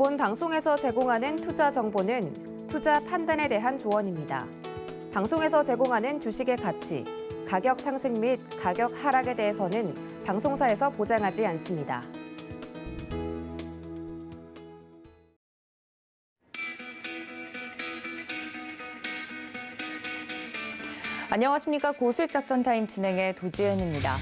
본 방송에서 제공하는 투자 정보는 투자 판단에 대한 조언입니다. 방송에서 제공하는 주식의 가치, 가격 상승 및 가격 하락에 대해서는 방송사에서 보장하지 않습니다. 안녕하십니까. 고수익 작전 타임 진행의 도지은입니다.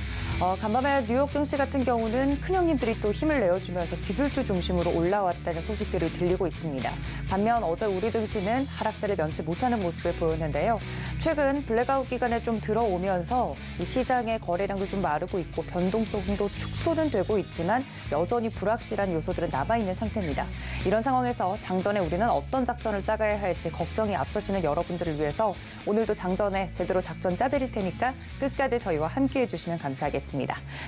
간밤에 뉴욕 증시 같은 경우는 큰형님들이 또 힘을 내어주면서 기술주 중심으로 올라왔다는 소식들이 들리고 있습니다. 반면 어제 우리 증시는 하락세를 면치 못하는 모습을 보였는데요. 최근 블랙아웃 기간에 좀 들어오면서 이 시장의 거래량도 좀 마르고 있고 변동성도 축소는 되고 있지만 여전히 불확실한 요소들은 남아있는 상태입니다. 이런 상황에서 장전에 우리는 어떤 작전을 짜가야 할지 걱정이 앞서시는 여러분들을 위해서 오늘도 장전에 제대로 작전 짜드릴 테니까 끝까지 저희와 함께해 주시면 감사하겠습니다.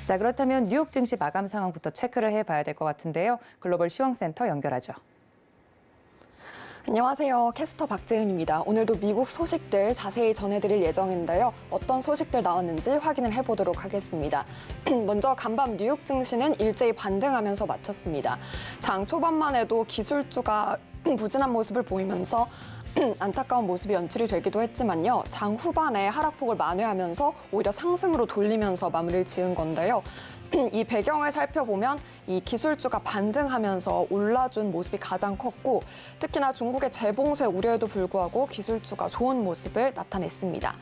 자, 그렇다면 뉴욕 증시 마감 상황부터 체크를 해봐야 될 것 같은데요. 글로벌 시황센터 연결하죠. 안녕하세요. 캐스터 박재은입니다. 오늘도 미국 소식들 자세히 전해드릴 예정인데요. 어떤 소식들 나왔는지 확인을 해보도록 하겠습니다. 먼저 간밤 뉴욕 증시는 일제히 반등하면서 마쳤습니다. 장 초반만 해도 기술주가 부진한 모습을 보이면서 안타까운 모습이 연출이 되기도 했지만요. 장 후반에 하락폭을 만회하면서 오히려 상승으로 돌리면서 마무리를 지은 건데요. 이 배경을 살펴보면 이 기술주가 반등하면서 올라준 모습이 가장 컸고 특히나 중국의 재봉쇄 우려에도 불구하고 기술주가 좋은 모습을 나타냈습니다.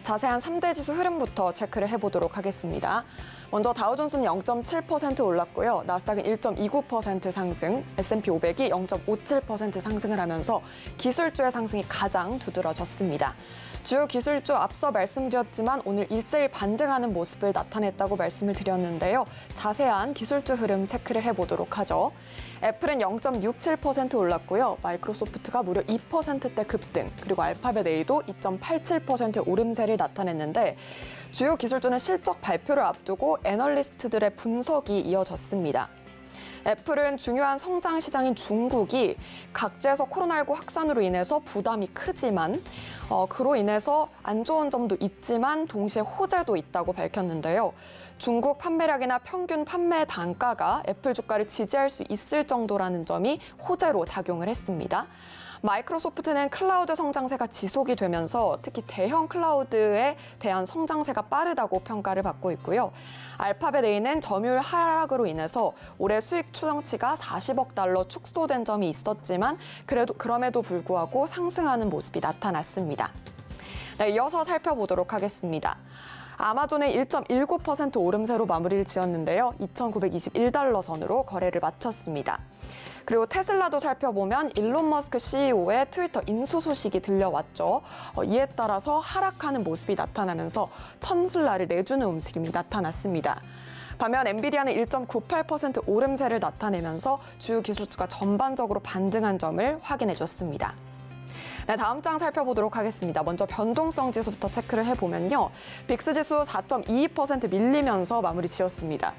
자세한 3대 지수 흐름부터 체크를 해보도록 하겠습니다. 먼저 다우존스는 0.7% 올랐고요. 나스닥은 1.29% 상승, S&P 500이 0.57% 상승을 하면서 기술주의 상승이 가장 두드러졌습니다. 주요 기술주 앞서 말씀드렸지만 오늘 일제히 반등하는 모습을 나타냈다고 말씀을 드렸는데요. 자세한 기술주 흐름 체크를 해보도록 하죠. 애플은 0.67% 올랐고요. 마이크로소프트가 무려 2%대 급등, 그리고 알파벳 A도 2.87% 오름세를 나타냈는데 주요 기술주는 실적 발표를 앞두고 애널리스트들의 분석이 이어졌습니다. 애플은 중요한 성장 시장인 중국이 각지에서 코로나19 확산으로 인해서 부담이 크지만 그로 인해서 안 좋은 점도 있지만 동시에 호재도 있다고 밝혔는데요. 중국 판매량이나 평균 판매 단가가 애플 주가를 지지할 수 있을 정도라는 점이 호재로 작용을 했습니다. 마이크로소프트는 클라우드 성장세가 지속이 되면서 특히 대형 클라우드에 대한 성장세가 빠르다고 평가를 받고 있고요. 알파벳 A는 점유율 하락으로 인해서 올해 수익 추정치가 40억 달러 축소된 점이 있었지만 그럼에도 불구하고 상승하는 모습이 나타났습니다. 네, 이어서 살펴보도록 하겠습니다. 아마존의 1.19% 오름세로 마무리를 지었는데요. 2,921달러 선으로 거래를 마쳤습니다. 그리고 테슬라도 살펴보면 일론 머스크 CEO의 트위터 인수 소식이 들려왔죠. 이에 따라서 하락하는 모습이 나타나면서 천슬라를 내주는 움직임이 나타났습니다. 반면 엔비디아는 1.98% 오름세를 나타내면서 주요 기술주가 전반적으로 반등한 점을 확인해줬습니다. 네, 다음 장 살펴보도록 하겠습니다. 먼저 변동성 지수부터 체크를 해보면요. 빅스 지수 4.22% 밀리면서 마무리 지었습니다.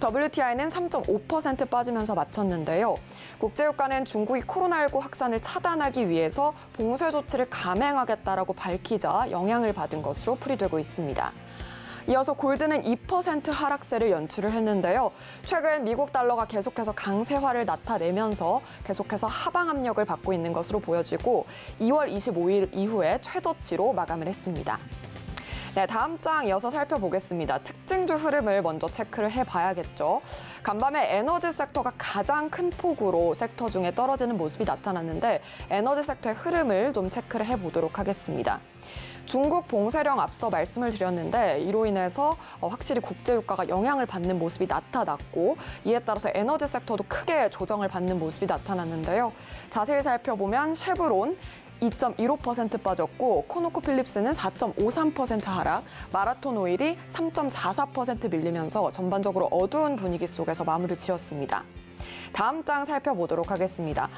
WTI는 3.5% 빠지면서 마쳤는데요. 국제유가는 중국이 코로나19 확산을 차단하기 위해서 봉쇄 조치를 감행하겠다라고 밝히자 영향을 받은 것으로 풀이되고 있습니다. 이어서 골드는 2% 하락세를 연출을 했는데요. 최근 미국 달러가 계속해서 강세화를 나타내면서 계속해서 하방 압력을 받고 있는 것으로 보여지고 2월 25일 이후에 최저치로 마감을 했습니다. 네, 다음 장 이어서 살펴보겠습니다. 특징주 흐름을 먼저 체크를 해봐야겠죠. 간밤에 에너지 섹터가 가장 큰 폭으로 섹터 중에 떨어지는 모습이 나타났는데 에너지 섹터의 흐름을 좀 체크를 해보도록 하겠습니다. 중국 봉쇄령 앞서 말씀을 드렸는데 이로 인해서 확실히 국제유가가 영향을 받는 모습이 나타났고 이에 따라서 에너지 섹터도 크게 조정을 받는 모습이 나타났는데요. 자세히 살펴보면 쉐브론 2.15% 빠졌고 코노코필립스는 4.53% 하락, 마라톤 오일이 3.44% 밀리면서 전반적으로 어두운 분위기 속에서 마무리 지었습니다. 다음 장 살펴보도록 하겠습니다.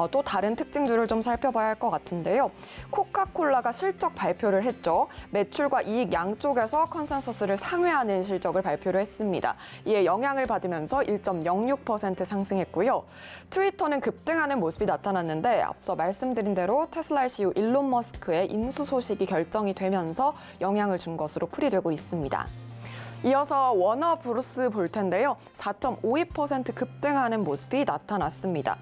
또 다른 특징주를 좀 살펴봐야 할 것 같은데요. 코카콜라가 실적 발표를 했죠. 매출과 이익 양쪽에서 컨센서스를 상회하는 실적을 발표를 했습니다. 이에 영향을 받으면서 1.06% 상승했고요. 트위터는 급등하는 모습이 나타났는데 앞서 말씀드린 대로 테슬라의 CEO 일론 머스크의 인수 소식이 결정이 되면서 영향을 준 것으로 풀이되고 있습니다. 이어서 워너 브루스 볼 텐데요. 4.52% 급등하는 모습이 나타났습니다.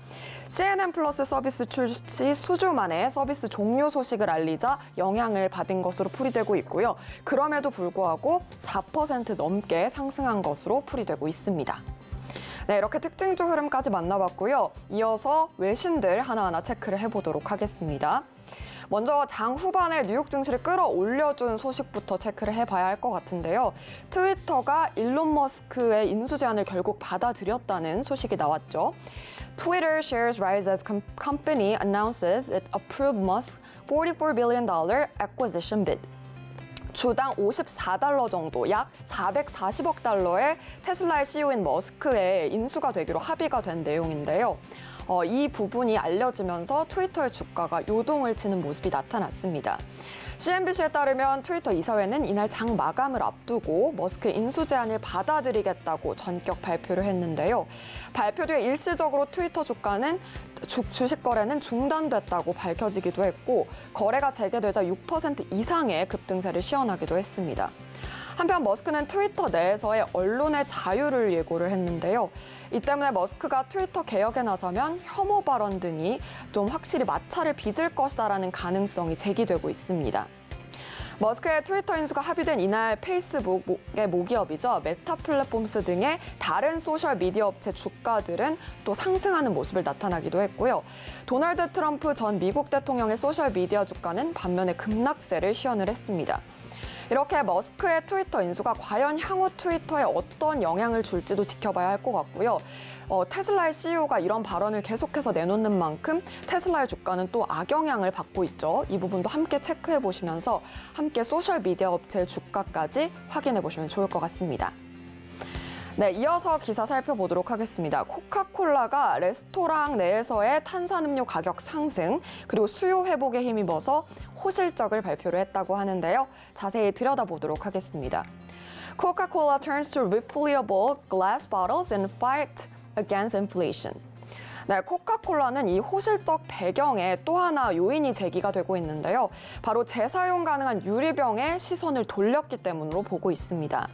CNN 플러스 서비스 출시 수주 만에 서비스 종료 소식을 알리자 영향을 받은 것으로 풀이되고 있고요. 그럼에도 불구하고 4% 넘게 상승한 것으로 풀이되고 있습니다. 네, 이렇게 특징주 흐름까지 만나봤고요. 이어서 외신들 하나하나 체크를 해보도록 하겠습니다. 먼저 장 후반에 뉴욕 증시를 끌어올려준 소식부터 체크를 해봐야 할 것 같은데요. 트위터가 일론 머스크의 인수 제안을 결국 받아들였다는 소식이 나왔죠. Twitter shares rise as company announces it approved Musk's $44 billion acquisition bid. 주당 $54 정도, 약 440억 달러의 테슬라의 CEO인 머스크의 인수가 되기로 합의가 된 내용인데요. 이 부분이 알려지면서 트위터의 주가가 요동을 치는 모습이 나타났습니다. CNBC에 따르면 트위터 이사회는 이날 장 마감을 앞두고 머스크의 인수 제안을 받아들이겠다고 전격 발표를 했는데요. 발표 뒤에 일시적으로 트위터 주가는 주식 거래는 중단됐다고 밝혀지기도 했고 거래가 재개되자 6% 이상의 급등세를 시현하기도 했습니다. 한편 머스크는 트위터 내에서의 언론의 자유를 예고를 했는데요. 이 때문에 머스크가 트위터 개혁에 나서면 혐오 발언 등이 좀 확실히 마찰을 빚을 것이다라는 가능성이 제기되고 있습니다. 머스크의 트위터 인수가 합의된 이날 페이스북의 모기업이죠. 메타 플랫폼스 등의 다른 소셜미디어 업체 주가들은 또 상승하는 모습을 나타나기도 했고요. 도널드 트럼프 전 미국 대통령의 소셜미디어 주가는 반면에 급락세를 시현을 했습니다. 이렇게 머스크의 트위터 인수가 과연 향후 트위터에 어떤 영향을 줄지도 지켜봐야 할 것 같고요. 테슬라의 CEO가 이런 발언을 계속해서 내놓는 만큼 테슬라의 주가는 또 악영향을 받고 있죠. 이 부분도 함께 체크해 보시면서 함께 소셜미디어 업체의 주가까지 확인해 보시면 좋을 것 같습니다. 네, 이어서 기사 살펴보도록 하겠습니다. 코카콜라가 레스토랑 내에서의 탄산음료 가격 상승 그리고 수요 회복에 힘입어서 호실적을 발표를 했다고 하는데요. 자세히 들여다보도록 하겠습니다. Coca-Cola turns to refillable glass bottles and fight against inflation. 네, 코카콜라는 이 호실적 배경에 또 하나 요인이 제기가 되고 있는데요. 바로 재사용 가능한 유리병에 시선을 돌렸기 때문으로 보고 있습니다.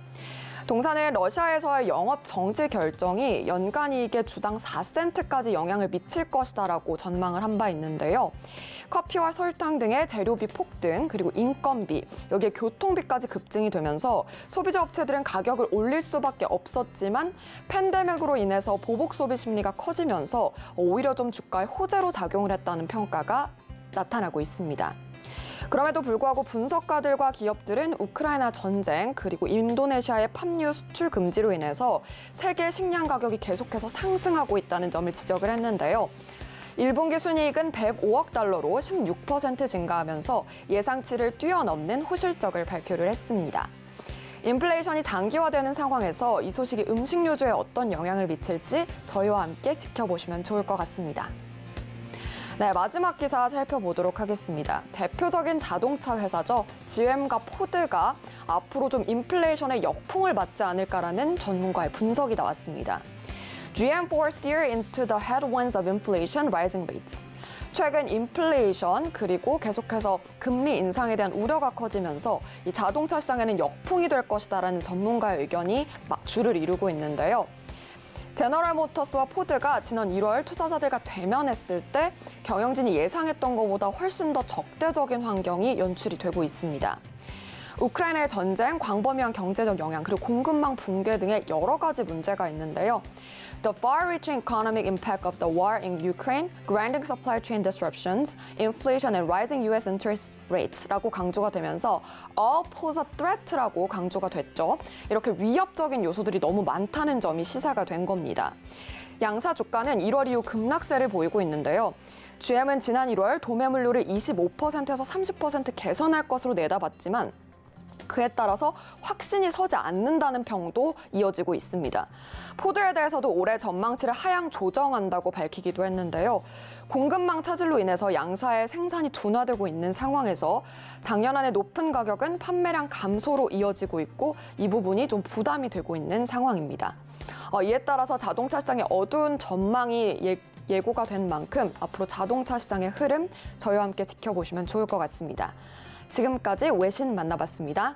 동사는 러시아에서의 영업 정지 결정이 연간 이익에 주당 4센트까지 영향을 미칠 것이다라고 전망을 한 바 있는데요. 커피와 설탕 등의 재료비 폭등, 그리고 인건비, 여기에 교통비까지 급증이 되면서 소비자 업체들은 가격을 올릴 수밖에 없었지만 팬데믹으로 인해서 보복 소비 심리가 커지면서 오히려 좀 주가에 호재로 작용을 했다는 평가가 나타나고 있습니다. 그럼에도 불구하고 분석가들과 기업들은 우크라이나 전쟁 그리고 인도네시아의 팜유 수출 금지로 인해서 세계 식량 가격이 계속해서 상승하고 있다는 점을 지적을 했는데요. 1분기 순이익은 105억 달러로 16% 증가하면서 예상치를 뛰어넘는 호실적을 발표를 했습니다. 인플레이션이 장기화되는 상황에서 이 소식이 음식료주에 어떤 영향을 미칠지 저희와 함께 지켜보시면 좋을 것 같습니다. 네, 마지막 기사 살펴보도록 하겠습니다. 대표적인 자동차 회사죠. GM과 포드가 앞으로 좀 인플레이션의 역풍을 맞지 않을까라는 전문가의 분석이 나왔습니다. GM forced steer into the headwinds of inflation, rising rates. 최근 인플레이션 그리고 계속해서 금리 인상에 대한 우려가 커지면서 이 자동차 시장에는 역풍이 될 것이다라는 전문가의 의견이 막 줄을 이루고 있는데요. 제너럴 모터스와 포드가 지난 1월 투자자들과 대면했을 때 경영진이 예상했던 것보다 훨씬 더 적대적인 환경이 연출이 되고 있습니다. 우크라이나의 전쟁, 광범위한 경제적 영향, 그리고 공급망 붕괴 등의 여러 가지 문제가 있는데요. The far-reaching economic impact of the war in Ukraine, grinding supply chain disruptions, inflation and rising US interest rates라고 강조가 되면서 all pose a threat라고 강조가 됐죠. 이렇게 위협적인 요소들이 너무 많다는 점이 시사가 된 겁니다. 양사 주가는 1월 이후 급락세를 보이고 있는데요. GM은 지난 1월 도매물류를 25%에서 30% 개선할 것으로 내다봤지만 그에 따라서 확신이 서지 않는다는 평도 이어지고 있습니다. 포드에 대해서도 올해 전망치를 하향 조정한다고 밝히기도 했는데요. 공급망 차질로 인해서 양사의 생산이 둔화되고 있는 상황에서 작년 안에 높은 가격은 판매량 감소로 이어지고 있고 이 부분이 좀 부담이 되고 있는 상황입니다. 이에 따라서 자동차 시장의 어두운 전망이 예고가 된 만큼 앞으로 자동차 시장의 흐름 저희와 함께 지켜보시면 좋을 것 같습니다. 지금까지 외신 만나봤습니다.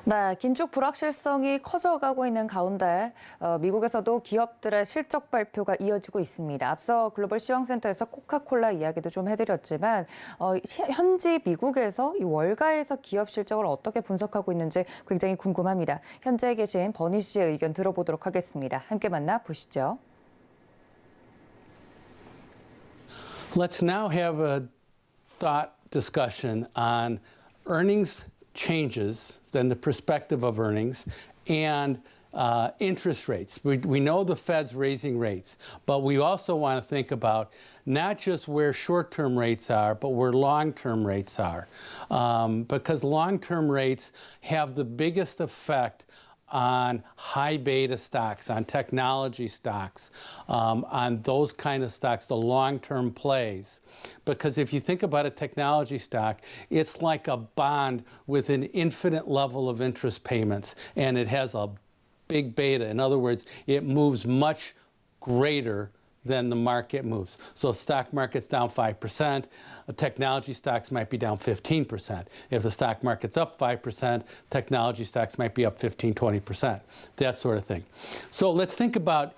네, 긴축 불확실성이 커져가고 있는 가운데 미국에서도 기업들의 실적 발표가 이어지고 있습니다. 앞서 글로벌 시황센터에서 코카콜라 이야기도 좀 해드렸지만 현지 미국에서 이 월가에서 기업 실적을 어떻게 분석하고 있는지 굉장히 궁금합니다. 현재 계신 버니 씨의 의견 들어보도록 하겠습니다. 함께 만나보시죠. Let's now have a thought discussion on earnings changes, then the perspective of earnings, and interest rates. We know the Fed's raising rates, but we also want to think about not just where short-term rates are, but where long-term rates are. Because long-term rates have the biggest effect on high beta stocks, on technology stocks, on those kind of stocks, the long-term plays. Because if you think about a technology stock, it's like a bond with an infinite level of interest payments, and it has a big beta. In other words, it moves much greater than the market moves. So if stock market's down 5%, technology stocks might be down 15%. If the stock market's up 5%, technology stocks might be up 15, 20%, that sort of thing. So let's think about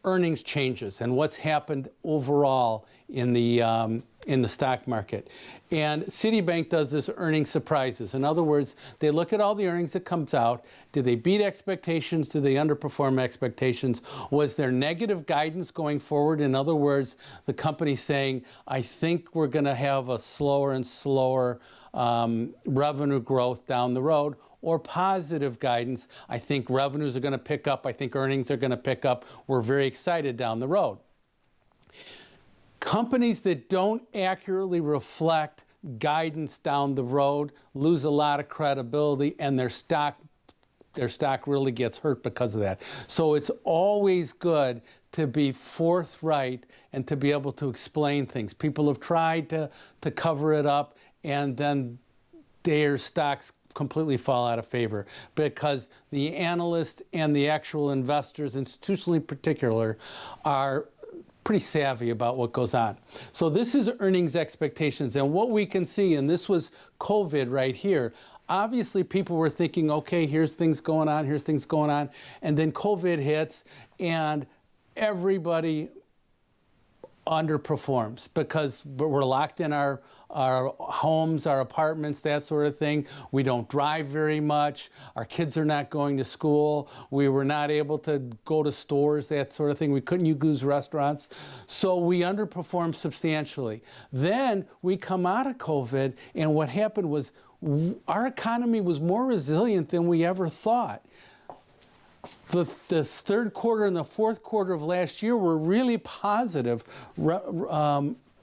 earnings changes and what's happened overall in the stock market. And Citibank does this earnings surprises. In other words, they look at all the earnings that comes out. Did they beat expectations? Did they underperform expectations? Was there negative guidance going forward? In other words, the company's saying, I think we're going to have a slower and slower revenue growth down the road. Or positive guidance, I think revenues are going to pick up, I think earnings are going to pick up, we're very excited down the road. Companies that don't accurately reflect guidance down the road lose a lot of credibility, and their stock really gets hurt because of that. So it's always good to be forthright and to be able to explain things. People have tried to cover it up, and then their stocks completely fall out of favor because the analysts and the actual investors, institutionally in particular, are pretty savvy about what goes on. So this is earnings expectations, and what we can see, and this was COVID right here, obviously people were thinking, okay, here's things going on, and then COVID hits and everybody underperforms because we're locked in our homes, our apartments, that sort of thing. We don't drive very much. Our kids are not going to school. We were not able to go to stores, that sort of thing. We couldn't use restaurants. So we underperformed substantially. Then we come out of COVID, and what happened was our economy was more resilient than we ever thought. The third quarter and the fourth quarter of last year were really positive,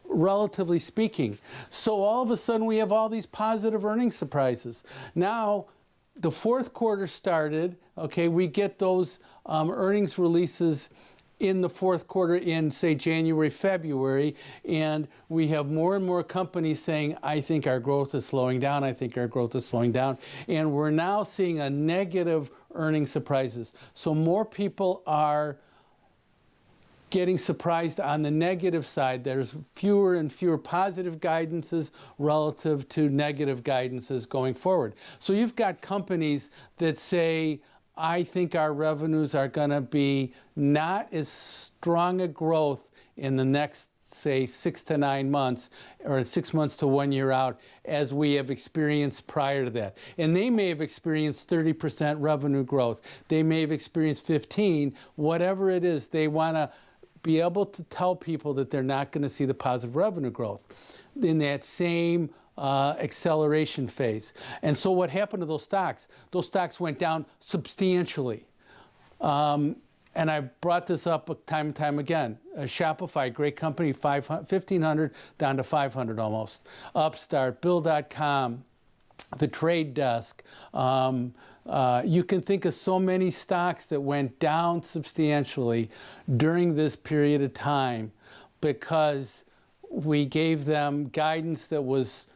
relatively speaking. So all of a sudden we have all these positive earnings surprises. Now the fourth quarter started, okay, we get those earnings releases in the fourth quarter in, say, January, February, and we have more and more companies saying, I think our growth is slowing down, and we're now seeing a negative earnings surprises. So more people are getting surprised on the negative side. There's fewer and fewer positive guidances relative to negative guidances going forward. So you've got companies that say, I think our revenues are going to be not as strong a growth in the next, say, 6 to 9 months, or 6 months to 1 year out, as we have experienced prior to that. And they may have experienced 30% revenue growth. They may have experienced 15, whatever it is, they want to be able to tell people that they're not going to see the positive revenue growth in that same acceleration phase. And so what happened to those stocks? Those stocks went down substantially. And I brought this up time and time again. Shopify, great company, 1,500 down to 500 almost. Upstart, Bill.com, The Trade Desk. You can think of so many stocks that went down substantially during this period of time because we gave them guidance that was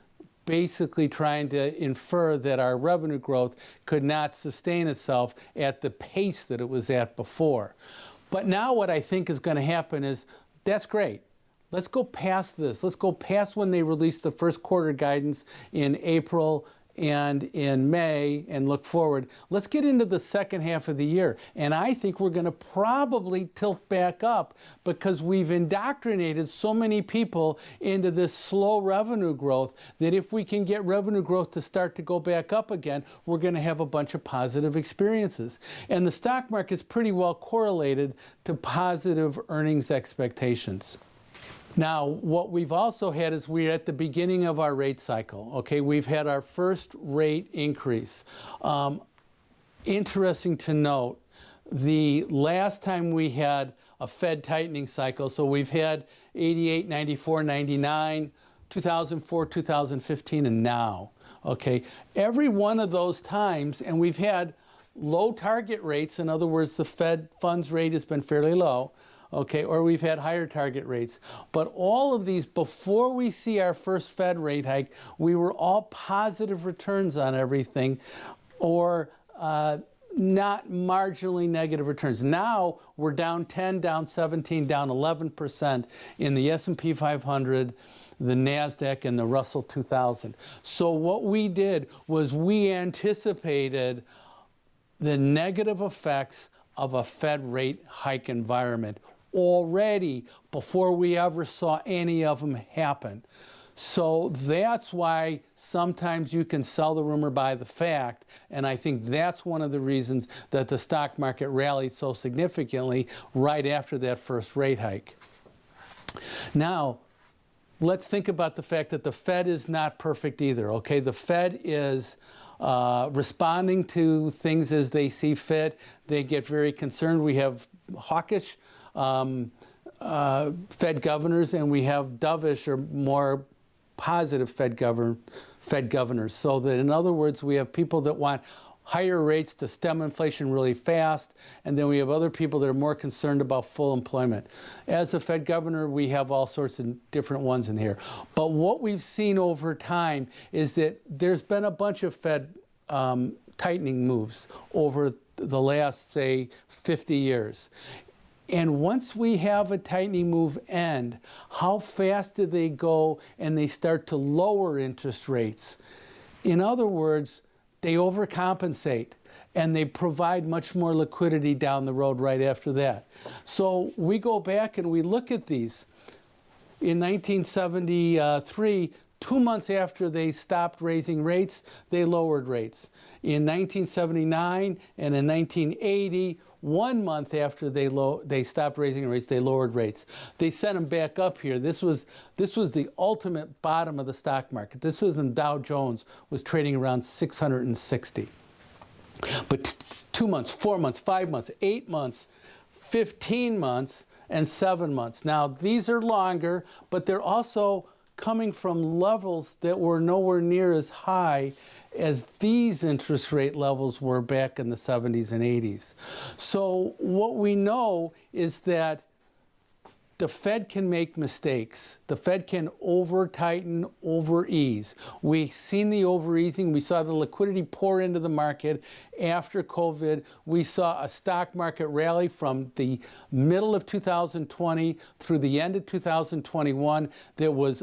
basically trying to infer that our revenue growth could not sustain itself at the pace that it was at before. But now what I think is going to happen is, that's great. Let's go past this. Let's go past when they released the first quarter guidance in April and in May and look forward. Let's get into the second half of the year. And I think we're going to probably tilt back up because we've indoctrinated so many people into this slow revenue growth that if we can get revenue growth to start to go back up again, we're going to have a bunch of positive experiences. And the stock market's pretty well correlated to positive earnings expectations. Now, what we've also had is we're at the beginning of our rate cycle. Okay, we've had our first rate increase. Interesting to note, the last time we had a Fed tightening cycle, so we've had 88, 94, 99, 2004, 2015, and now. Okay, every one of those times, and we've had low target rates, in other words, the Fed funds rate has been fairly low. Okay, or we've had higher target rates. But all of these, before we see our first Fed rate hike, we were all positive returns on everything, or not marginally negative returns. Now we're down 10, down 17, down 11% in the S&P 500, the NASDAQ, and the Russell 2000. So what we did was we anticipated the negative effects of a Fed rate hike environment already before we ever saw any of them happen. So that's why sometimes you can sell the rumor by the fact, and I think that's one of the reasons that the stock market rallied so significantly right after that first rate hike. Now, let's think about the fact that the Fed is not perfect either, okay? The Fed is responding to things as they see fit. They get very concerned. We have hawkish Fed governors, and we have dovish or more positive Fed governors. So that, in other words, we have people that want higher rates to stem inflation really fast, and then we have other people that are more concerned about full employment. As a Fed governor, we have all sorts of different ones in here. But what we've seen over time is that there's been a bunch of Fed tightening moves over the last, say, 50 years. And once we have a tightening move end, how fast do they go and they start to lower interest rates? In other words, they overcompensate and they provide much more liquidity down the road right after that. So we go back and we look at these. In 1973, 2 months after they stopped raising rates, they lowered rates. In 1979 and in 1980, 1 month after they stopped raising rates, they lowered rates. They sent them back up here. This was the ultimate bottom of the stock market. This was when Dow Jones was trading around 660. But 2 months, 4 months, 5 months, 8 months, 15 months, and 7 months. Now, these are longer, but they're also coming from levels that were nowhere near as high as these interest rate levels were back in the 70s and 80s. So what we know is that the Fed can make mistakes. The Fed can over-tighten, over-ease. We've seen the over-easing. We saw the liquidity pour into the market after COVID. We saw a stock market rally from the middle of 2020 through the end of 2021 that was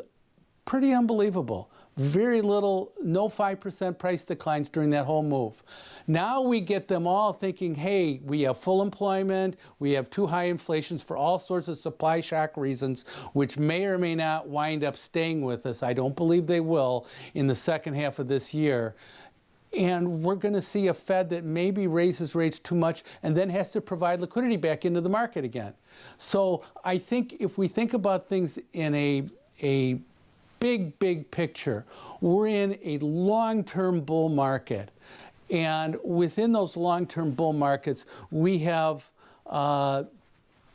pretty unbelievable. Very little, no 5% price declines during that whole move. Now we get them all thinking, hey, we have full employment, we have too high inflations for all sorts of supply shock reasons, which may or may not wind up staying with us. I don't believe they will in the second half of this year. And we're going to see a Fed that maybe raises rates too much and then has to provide liquidity back into the market again. So I think if we think about things in a big picture, we're in a long-term bull market. And within those long-term bull markets, we have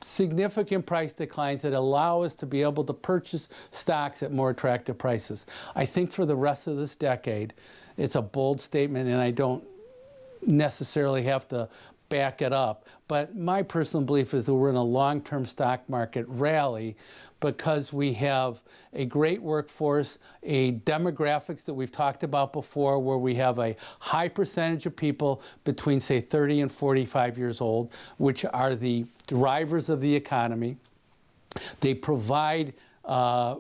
significant price declines that allow us to be able to purchase stocks at more attractive prices. I think for the rest of this decade, it's a bold statement, and I don't necessarily have to back it up. But my personal belief is that we're in a long-term stock market rally because we have a great workforce, a demographics that we've talked about before, where we have a high percentage of people between, say, 30 and 45 years old, which are the drivers of the economy. They provide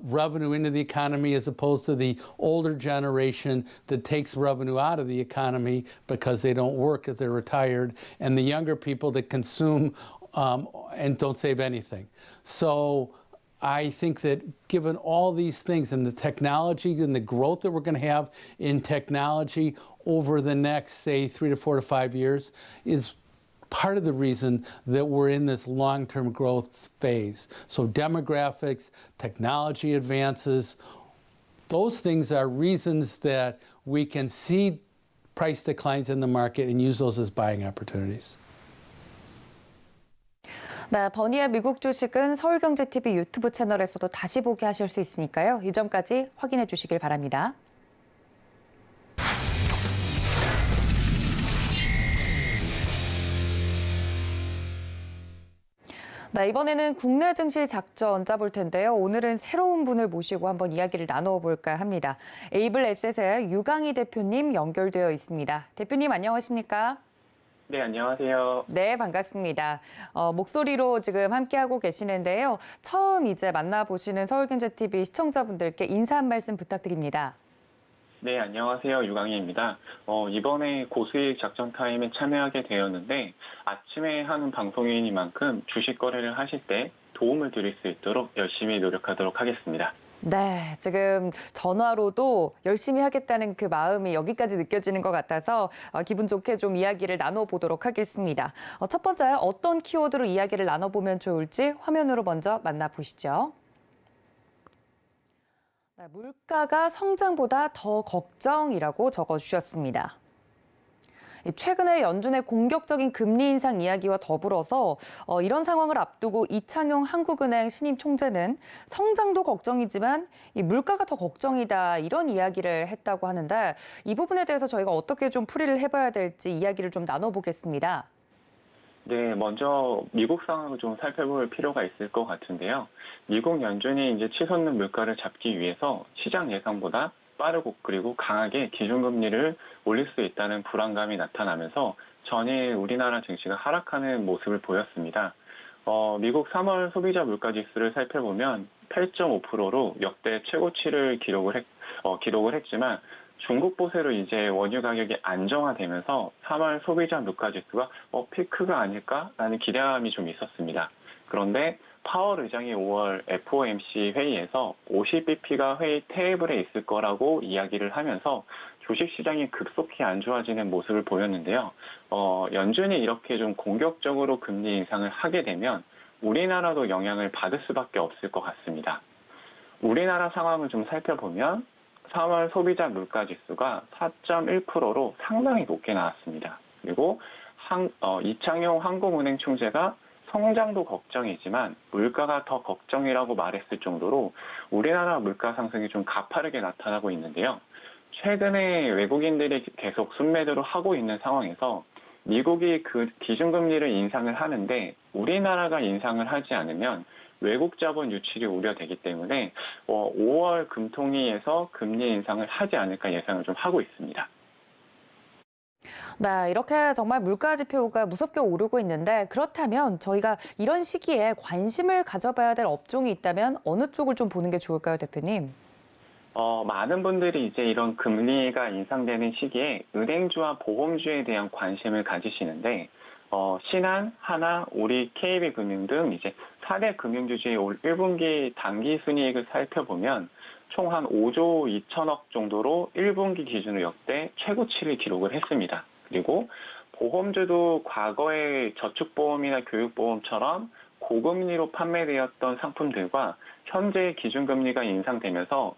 revenue into the economy as opposed to the older generation that takes revenue out of the economy because they don't work if they're retired, and the younger people that consume and don't save anything. So I think that given all these things and the technology and the growth that we're going to have in technology over the next, say, 3 to 4 to 5 years is part of the reason that we're in this long-term growth phase. So demographics, technology advances, those things are reasons that we can see price declines in the market and use those as buying opportunities. 네, 버니의 미국 주식은 서울경제TV 유튜브 채널에서도 다시 보기 하실 수 있으니까요. 이 점까지 확인해 주시길 바랍니다. 네, 이번에는 국내 증시 작전 짜볼 텐데요. 오늘은 새로운 분을 모시고 한번 이야기를 나눠볼까 합니다. 에이블 에셋의 유강희 대표님 연결되어 있습니다. 대표님 안녕하십니까? 네, 안녕하세요. 네, 반갑습니다. 목소리로 지금 함께하고 계시는데요. 처음 이제 만나보시는 서울경제TV 시청자분들께 인사 한 말씀 부탁드립니다. 네, 안녕하세요. 유강희입니다. 이번에 고수익 작전 타임에 참여하게 되었는데 아침에 하는 방송인이만큼 주식 거래를 하실 때 도움을 드릴 수 있도록 열심히 노력하도록 하겠습니다. 네, 지금 전화로도 열심히 하겠다는 그 마음이 여기까지 느껴지는 것 같아서 기분 좋게 좀 이야기를 나눠보도록 하겠습니다. 첫 번째, 어떤 키워드로 이야기를 나눠보면 좋을지 화면으로 먼저 만나보시죠. 네, 물가가 성장보다 더 걱정이라고 적어주셨습니다. 최근에 연준의 공격적인 금리 인상 이야기와 더불어서 이런 상황을 앞두고 이창용 한국은행 신임 총재는 성장도 걱정이지만 이 물가가 더 걱정이다 이런 이야기를 했다고 하는데 이 부분에 대해서 저희가 어떻게 좀 풀이를 해봐야 될지 이야기를 좀 나눠보겠습니다. 네, 먼저 미국 상황을 좀 살펴볼 필요가 있을 것 같은데요. 미국 연준이 이제 치솟는 물가를 잡기 위해서 시장 예상보다 빠르고 그리고 강하게 기준금리를 올릴 수 있다는 불안감이 나타나면서 전일 우리나라 증시가 하락하는 모습을 보였습니다. 미국 3월 소비자 물가지수를 살펴보면 8.5%로 역대 최고치를 기록을 했지만 중국 보세로 이제 원유 가격이 안정화되면서 3월 소비자 물가지수가 피크가 아닐까라는 기대감이 좀 있었습니다. 그런데 파월 의장이 5월 FOMC 회의에서 50bp가 회의 테이블에 있을 거라고 이야기를 하면서 주식시장이 급속히 안 좋아지는 모습을 보였는데요. 연준이 이렇게 좀 공격적으로 금리 인상을 하게 되면 우리나라도 영향을 받을 수밖에 없을 것 같습니다. 우리나라 상황을 좀 살펴보면 3월 소비자 물가지수가 4.1%로 상당히 높게 나왔습니다. 그리고 이창용 한국은행 총재가 성장도 걱정이지만 물가가 더 걱정이라고 말했을 정도로 우리나라 물가 상승이 좀 가파르게 나타나고 있는데요. 최근에 외국인들이 계속 순매도를 하고 있는 상황에서 미국이 그 기준금리를 인상을 하는데 우리나라가 인상을 하지 않으면 외국 자본 유출이 우려되기 때문에 5월 금통위에서 금리 인상을 하지 않을까 예상을 좀 하고 있습니다. 네, 이렇게 정말 물가 지표가 무섭게 오르고 있는데 그렇다면 저희가 이런 시기에 관심을 가져봐야 될 업종이 있다면 어느 쪽을 좀 보는 게 좋을까요, 대표님? 많은 분들이 이제 이런 금리가 인상되는 시기에 은행주와 보험주에 대한 관심을 가지시는데 신한, 하나, 우리, KB금융 등 이제 4대 금융주주의 올 1분기 당기순이익을 살펴보면 총 한 5조 2천억 정도로 1분기 기준으로 역대 최고치를 기록을 했습니다. 그리고 보험주도 과거의 저축보험이나 교육보험처럼 고금리로 판매되었던 상품들과 현재 기준금리가 인상되면서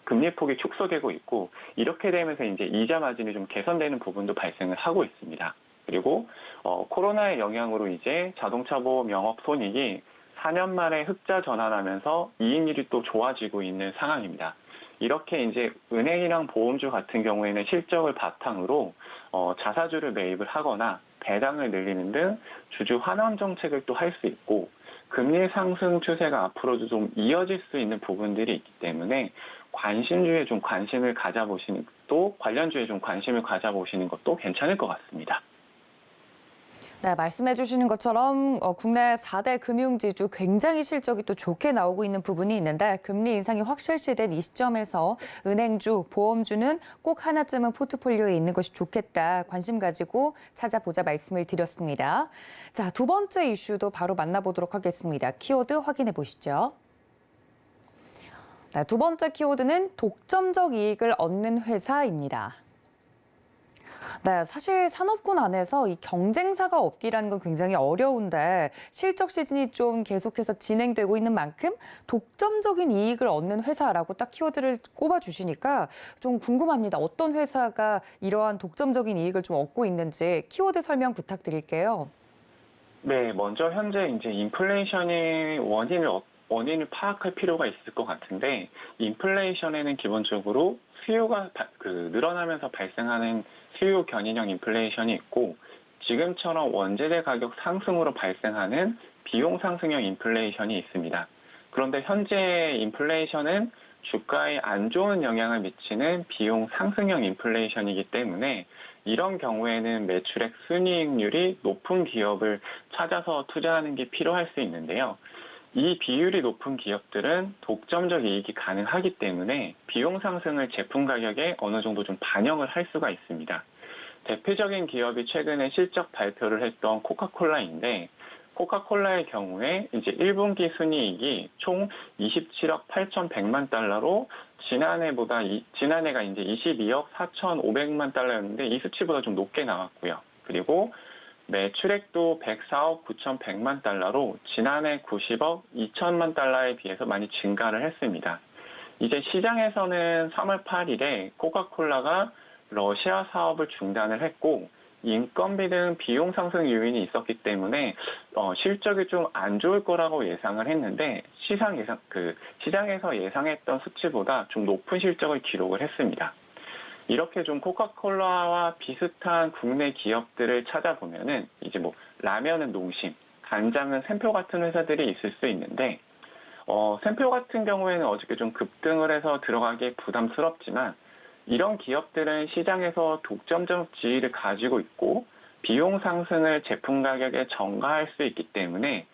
금리폭이 축소되고 있고 이렇게 되면서 이제 이자 마진이 좀 개선되는 부분도 발생을 하고 있습니다. 그리고 코로나의 영향으로 이제 자동차 보험 영업 손익이 4년 만에 흑자 전환하면서 이익률이 또 좋아지고 있는 상황입니다. 이렇게 이제 은행이랑 보험주 같은 경우에는 실적을 바탕으로 자사주를 매입을 하거나 배당을 늘리는 등 주주 환원 정책을 또 할 수 있고 금리 상승 추세가 앞으로도 좀 이어질 수 있는 부분들이 있기 때문에 관심주에 좀 관심을 가져보시는 또 관련주에 좀 관심을 가져보시는 것도 괜찮을 것 같습니다. 네, 말씀해 주시는 것처럼 국내 4대 금융지주 굉장히 실적이 또 좋게 나오고 있는 부분이 있는데 금리 인상이 확실시된 이 시점에서 은행주, 보험주는 꼭 하나쯤은 포트폴리오에 있는 것이 좋겠다. 관심 가지고 찾아보자 말씀을 드렸습니다. 자, 두 번째 이슈도 바로 만나보도록 하겠습니다. 키워드 확인해 보시죠. 네, 두 번째 키워드는 독점적 이익을 얻는 회사입니다. 네, 사실 산업군 안에서 이 경쟁사가 없기라는 건 굉장히 어려운데 실적 시즌이 좀 계속해서 진행되고 있는 만큼 독점적인 이익을 얻는 회사라고 딱 키워드를 꼽아주시니까 좀 궁금합니다. 어떤 회사가 이러한 독점적인 이익을 좀 얻고 있는지 키워드 설명 부탁드릴게요. 네, 먼저 현재 이제 인플레이션의 원인을 파악할 필요가 있을 것 같은데, 인플레이션에는 기본적으로 수요가 늘어나면서 발생하는 수요 견인형 인플레이션이 있고, 지금처럼 원재재 가격 상승으로 발생하는 비용 상승형 인플레이션이 있습니다. 그런데 현재 인플레이션은 주가에 안 좋은 영향을 미치는 비용 상승형 인플레이션이기 때문에 이런 경우에는 매출액 순이익률이 높은 기업을 찾아서 투자하는 게 필요할 수 있는데요. 이 비율이 높은 기업들은 독점적 이익이 가능하기 때문에 비용 상승을 제품 가격에 어느 정도 좀 반영을 할 수가 있습니다. 대표적인 기업이 최근에 실적 발표를 했던 코카콜라인데, 코카콜라의 경우에 이제 1분기 순이익이 총 27억 8,100만 달러로 지난해가 이제 22억 4,500만 달러였는데 이 수치보다 좀 높게 나왔고요. 그리고 매출액도 104억 9,100만 달러로 지난해 90억 2천만 달러에 비해서 많이 증가를 했습니다. 이제 시장에서는 3월 8일에 코카콜라가 러시아 사업을 중단을 했고 인건비 등 비용 상승 요인이 있었기 때문에 실적이 좀 안 좋을 거라고 예상을 했는데 시장에서 예상했던 수치보다 좀 높은 실적을 기록을 했습니다. 이렇게 좀 코카콜라와 비슷한 국내 기업들을 찾아보면은 이제 뭐 라면은 농심, 간장은 샘표 같은 회사들이 있을 수 있는데 샘표 같은 경우에는 어저께 좀 급등을 해서 들어가기 부담스럽지만 이런 기업들은 시장에서 독점적 지위를 가지고 있고 비용 상승을 제품 가격에 전가할 수 있기 때문에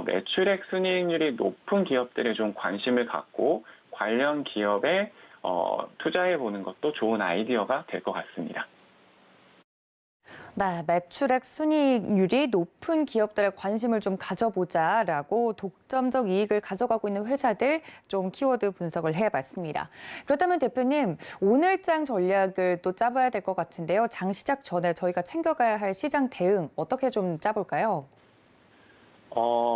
매출액 순이익률이 높은 기업들에 좀 관심을 갖고 관련 기업에 투자해보는 것도 좋은 아이디어가 될 것 같습니다. 네, 매출액 순이익률이 높은 기업들에 관심을 좀 가져보자라고 독점적 이익을 가져가고 있는 회사들 좀 키워드 분석을 해봤습니다. 그렇다면 대표님, 오늘장 전략을 또 짜봐야 될 것 같은데요. 장 시작 전에 저희가 챙겨가야 할 시장 대응 어떻게 좀 짜볼까요?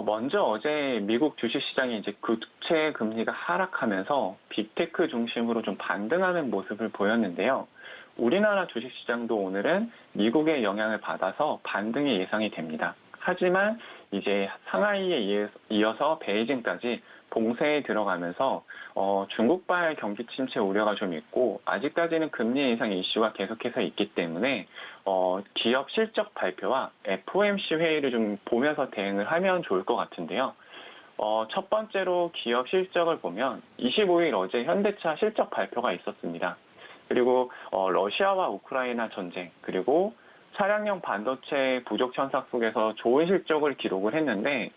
먼저 어제 미국 주식시장이 이제 국채 금리가 하락하면서 빅테크 중심으로 좀 반등하는 모습을 보였는데요. 우리나라 주식시장도 오늘은 미국의 영향을 받아서 반등이 예상이 됩니다. 하지만 이제 상하이에 이어서 베이징까지 봉쇄에 들어가면서 중국발 경기 침체 우려가 좀 있고 아직까지는 금리 인상 이슈가 계속해서 있기 때문에 기업 실적 발표와 FOMC 회의를 좀 보면서 대응을 하면 좋을 것 같은데요. 첫 번째로 기업 실적을 보면 25일 어제 현대차 실적 발표가 있었습니다. 그리고 러시아와 우크라이나 전쟁, 그리고 차량용 반도체 부족 현상 속에서 좋은 실적을 기록을 했는데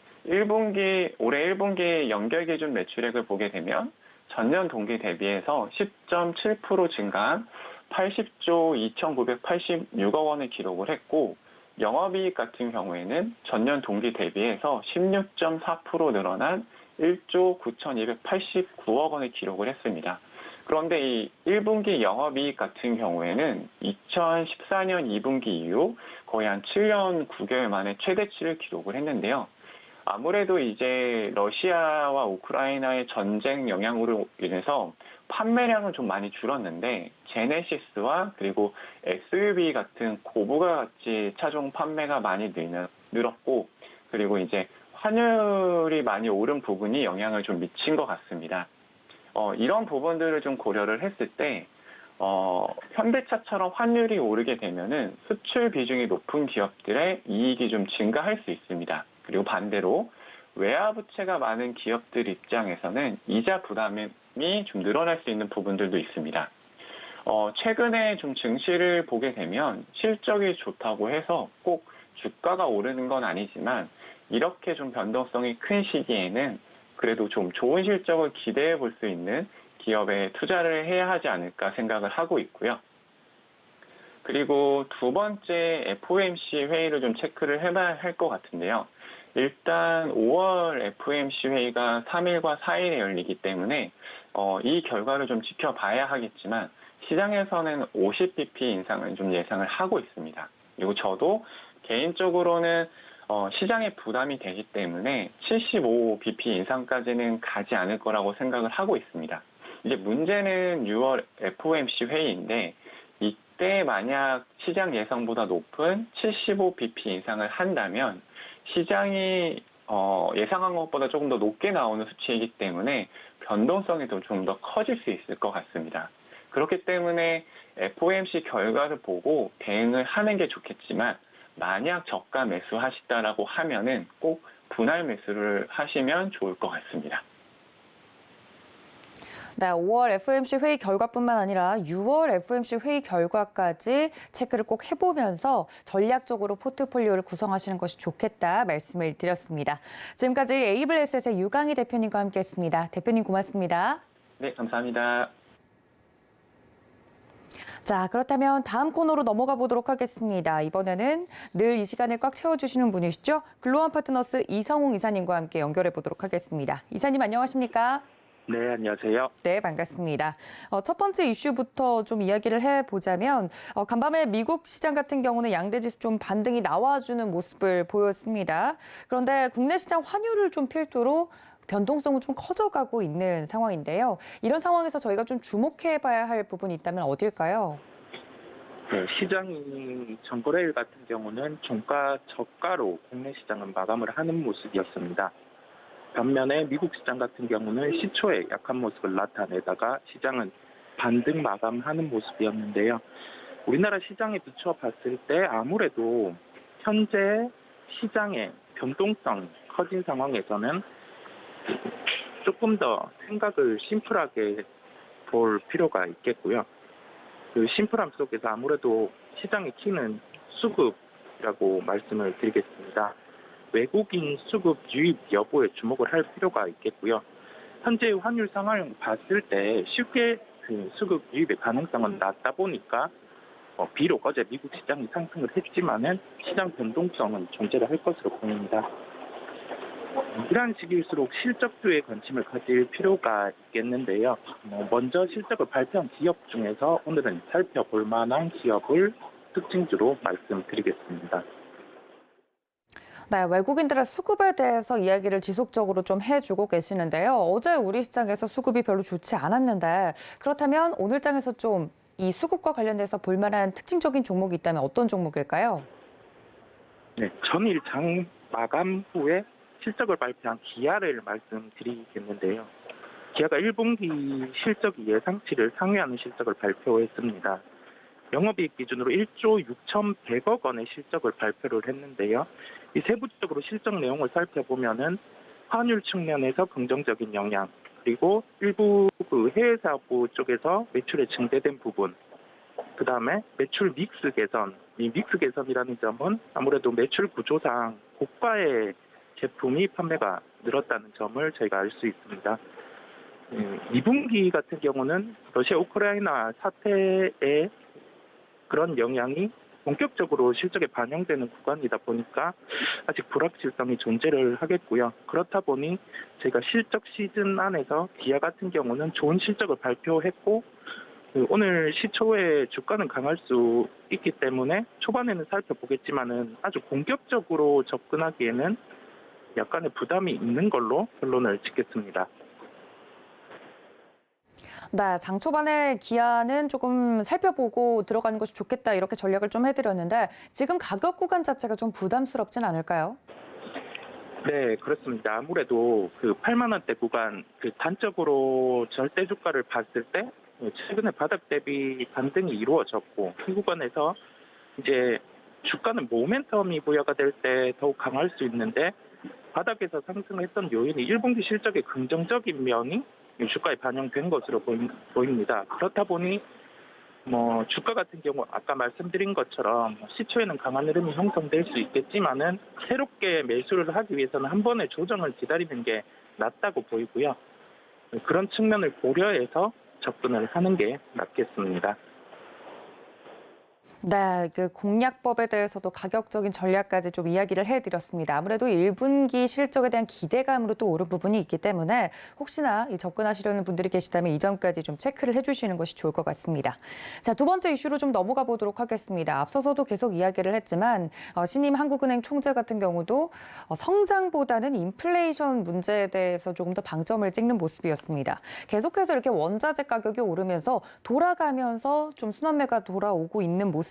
올해 1분기 연결 기준 매출액을 보게 되면 전년 동기 대비해서 10.7% 증가한 80조 2,986억 원을 기록을 했고 영업이익 같은 경우에는 전년 동기 대비해서 16.4% 늘어난 1조 9,289억 원을 기록을 했습니다. 그런데 이 1분기 영업이익 같은 경우에는 2014년 2분기 이후 거의 한 7년 9개월 만에 최대치를 기록을 했는데요. 아무래도 이제 러시아와 우크라이나의 전쟁 영향으로 인해서 판매량은 좀 많이 줄었는데 제네시스와 그리고 SUV 같은 고부가가치 차종 판매가 많이 늘었고 그리고 이제 환율이 많이 오른 부분이 영향을 좀 미친 것 같습니다. 이런 부분들을 좀 고려를 했을 때 현대차처럼 환율이 오르게 되면은 수출 비중이 높은 기업들의 이익이 좀 증가할 수 있습니다. 그리고 반대로 외화부채가 많은 기업들 입장에서는 이자 부담이 좀 늘어날 수 있는 부분들도 있습니다. 최근에 좀 증시를 보게 되면 실적이 좋다고 해서 꼭 주가가 오르는 건 아니지만 이렇게 좀 변동성이 큰 시기에는 그래도 좀 좋은 실적을 기대해 볼 수 있는 기업에 투자를 해야 하지 않을까 생각을 하고 있고요. 그리고 두 번째 FOMC 회의를 좀 체크를 해봐야 할 것 같은데요. 일단 5월 FOMC 회의가 3일과 4일에 열리기 때문에 이 결과를 좀 지켜봐야 하겠지만 시장에서는 50bp 인상을 좀 예상을 하고 있습니다. 그리고 저도 개인적으로는 시장에 부담이 되기 때문에 75bp 인상까지는 가지 않을 거라고 생각을 하고 있습니다. 이제 문제는 6월 FOMC 회의인데 이때 만약 시장 예상보다 높은 75bp 인상을 한다면 시장이 예상한 것보다 조금 더 높게 나오는 수치이기 때문에 변동성이 좀 더 커질 수 있을 것 같습니다. 그렇기 때문에 FOMC 결과를 보고 대응을 하는 게 좋겠지만 만약 저가 매수하시다라고 하면은 꼭 분할 매수를 하시면 좋을 것 같습니다. 네, 5월 FOMC 회의 결과뿐만 아니라 6월 FOMC 회의 결과까지 체크를 꼭 해보면서 전략적으로 포트폴리오를 구성하시는 것이 좋겠다 말씀을 드렸습니다. 지금까지 에이블에셋의 유강희 대표님과 함께했습니다. 대표님 고맙습니다. 네, 감사합니다. 자, 그렇다면 다음 코너로 넘어가 보도록 하겠습니다. 이번에는 늘 이 시간을 꽉 채워주시는 분이시죠? 글로원 파트너스 이성웅 이사님과 함께 연결해 보도록 하겠습니다. 이사님 안녕하십니까? 네, 안녕하세요. 네, 반갑습니다. 첫 번째 이슈부터 좀 이야기를 해보자면 간밤에 미국 시장 같은 경우는 양대지수 좀 반등이 나와주는 모습을 보였습니다. 그런데 국내 시장 환율을 좀 필두로 변동성은 좀 커져가고 있는 상황인데요. 이런 상황에서 저희가 좀 주목해봐야 할 부분이 있다면 어딜까요? 네, 시장이 전거래일 같은 경우는 종가 저가로 국내 시장은 마감을 하는 모습이었습니다. 반면에 미국 시장 같은 경우는 시초에 약한 모습을 나타내다가 시장은 반등 마감하는 모습이었는데요. 우리나라 시장에 비춰봤을 때 아무래도 현재 시장의 변동성 커진 상황에서는 조금 더 생각을 심플하게 볼 필요가 있겠고요. 그 심플함 속에서 아무래도 시장의 키는 수급이라고 말씀을 드리겠습니다. 외국인 수급 유입 여부에 주목을 할 필요가 있겠고요. 현재 환율 상황을 봤을 때 쉽게 그 수급 유입의 가능성은 낮다 보니까 비록 어제 미국 시장이 상승을 했지만은 시장 변동성은 존재를 할 것으로 보입니다. 이러한 시기일수록 실적주에 관심을 가질 필요가 있겠는데요. 먼저 실적을 발표한 기업 중에서 오늘은 살펴볼 만한 기업을 특징주로 말씀드리겠습니다. 네, 외국인들의 수급에 대해서 이야기를 지속적으로 좀 해주고 계시는데요. 어제 우리 시장에서 수급이 별로 좋지 않았는데 그렇다면 오늘 장에서 좀 이 수급과 관련돼서 볼만한 특징적인 종목이 있다면 어떤 종목일까요? 네, 전일 장 마감 후에 실적을 발표한 기아를 말씀드리겠는데요. 기아가 1분기 실적 예상치를 상회하는 실적을 발표했습니다. 영업이익 기준으로 1조 6,100억 원의 실적을 발표를 했는데요. 이 세부적으로 실적 내용을 살펴보면은 환율 측면에서 긍정적인 영향, 그리고 일부 그 해외 사업부 쪽에서 매출에 증대된 부분, 그 다음에 매출 믹스 개선. 이 믹스 개선이라는 점은 아무래도 매출 구조상 고가의 제품이 판매가 늘었다는 점을 저희가 알 수 있습니다. 2분기 같은 경우는 러시아 우크라이나 사태의 그런 영향이 본격적으로 실적에 반영되는 구간이다 보니까 아직 불확실성이 존재를 하겠고요. 그렇다 보니 저희가 실적 시즌 안에서 기아 같은 경우는 좋은 실적을 발표했고 오늘 시초에 주가는 강할 수 있기 때문에 초반에는 살펴보겠지만은 아주 공격적으로 접근하기에는 약간의 부담이 있는 걸로 결론을 짓겠습니다. 네, 장 초반에 기아는 조금 살펴보고 들어가는 것이 좋겠다 이렇게 전략을 좀 해드렸는데 지금 가격 구간 자체가 좀 부담스럽진 않을까요? 네, 그렇습니다. 아무래도 그 8만 원대 구간, 그 단적으로 절대 주가를 봤을 때 최근에 바닥 대비 반등이 이루어졌고 그 구간에서 이제 주가는 모멘텀이 부여가 될 때 더욱 강할 수 있는데 바닥에서 상승했던 요인이 1분기 실적의 긍정적인 면이 주가에 반영된 것으로 보입니다. 그렇다 보니 주가 같은 경우 아까 말씀드린 것처럼 시초에는 강한 흐름이 형성될 수 있겠지만은 새롭게 매수를 하기 위해서는 한 번의 조정을 기다리는 게 낫다고 보이고요. 그런 측면을 고려해서 접근을 하는 게 낫겠습니다. 네, 그 공략법에 대해서도 가격적인 전략까지 좀 이야기를 해드렸습니다. 아무래도 1분기 실적에 대한 기대감으로 또 오른 부분이 있기 때문에 혹시나 접근하시려는 분들이 계시다면 이 점까지 좀 체크를 해주시는 것이 좋을 것 같습니다. 자, 두 번째 이슈로 좀 넘어가 보도록 하겠습니다. 앞서서도 계속 이야기를 했지만 신임 한국은행 총재 같은 경우도 성장보다는 인플레이션 문제에 대해서 조금 더 방점을 찍는 모습이었습니다. 계속해서 이렇게 원자재 가격이 오르면서 돌아가면서 좀 순환매가 돌아오고 있는 모습인데요.